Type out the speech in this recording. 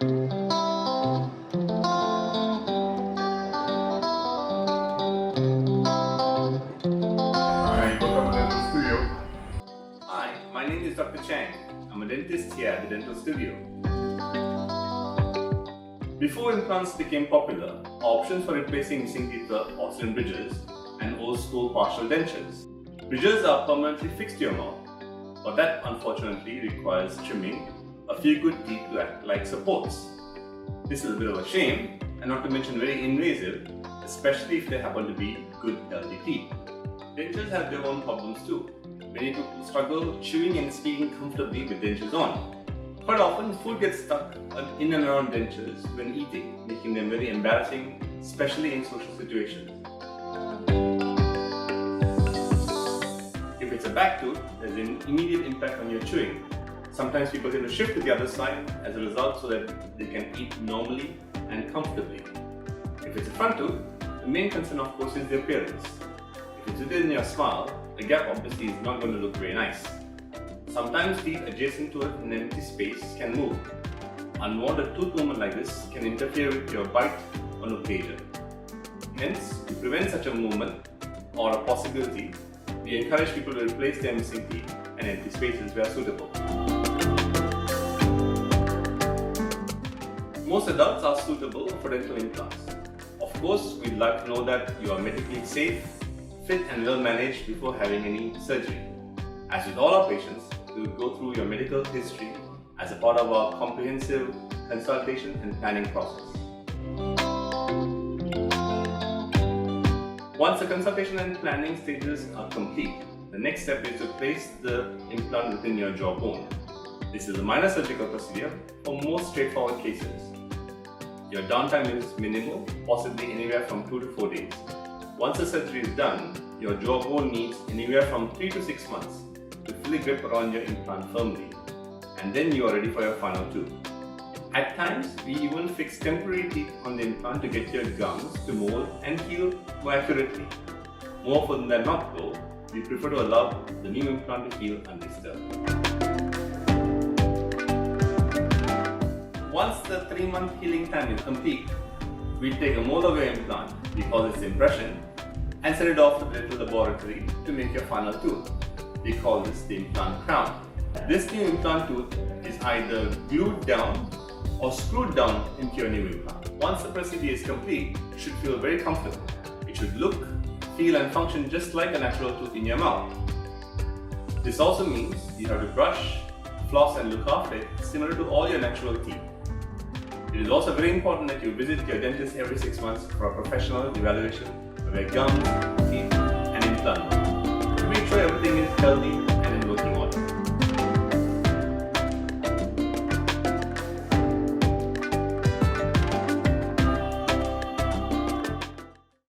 Hi, my name is Dr. Chang. I'm a dentist here at the dental studio. Before implants became popular, options for replacing missing teeth were porcelain bridges and old school partial dentures. Bridges are permanently fixed to your mouth, but that unfortunately requires trimming a few good teeth to act like supports. This is a bit of a shame, and not to mention very invasive, especially if they happen to be good healthy teeth. Dentures have their own problems too. Many people struggle chewing and speaking comfortably with dentures on. Quite often, food gets stuck in and around dentures when eating, making them very embarrassing, especially in social situations. If it's a back tooth, there's an immediate impact on your chewing. Sometimes people tend to shift to the other side as a result so that they can eat normally and comfortably. If it's a front tooth, the main concern of course is the appearance. If it's within your smile, the gap obviously is not going to look very nice. Sometimes teeth adjacent to an empty space can move. Unwanted tooth movement like this can interfere with your bite on occasion. Hence, to prevent such a movement or a possibility, we encourage people to replace their missing teeth and empty spaces where suitable. Most adults are suitable for dental implants. Of course, we'd like to know that you are medically safe, fit and well managed before having any surgery. As with all our patients, we will go through your medical history as a part of our comprehensive consultation and planning process. Once the consultation and planning stages are complete, the next step is to place the implant within your jawbone. This is a minor surgical procedure for most straightforward cases. Your downtime is minimal, possibly anywhere from 2 to 4 days. Once the surgery is done, your jawbone needs anywhere from 3 to 6 months to fully grip around your implant firmly, and then you are ready for your final tooth. At times, we even fix temporary teeth on the implant to get your gums to mold and heal more accurately. More often than not though, we prefer to allow the new implant to heal undisturbed. Once the 3-month healing time is complete, we take a mold of your implant, we call this impression, and send it off to the dental laboratory to make your final tooth. We call this the implant crown. This new implant tooth is either glued down or screwed down into your new implant. Once the procedure is complete, it should feel very comfortable. It should look, feel and function just like a natural tooth in your mouth. This also means you have to brush, floss and look after it similar to all your natural teeth. It is also very important that you visit your dentist every 6 months for a professional evaluation of your gums, teeth and implant to make sure everything is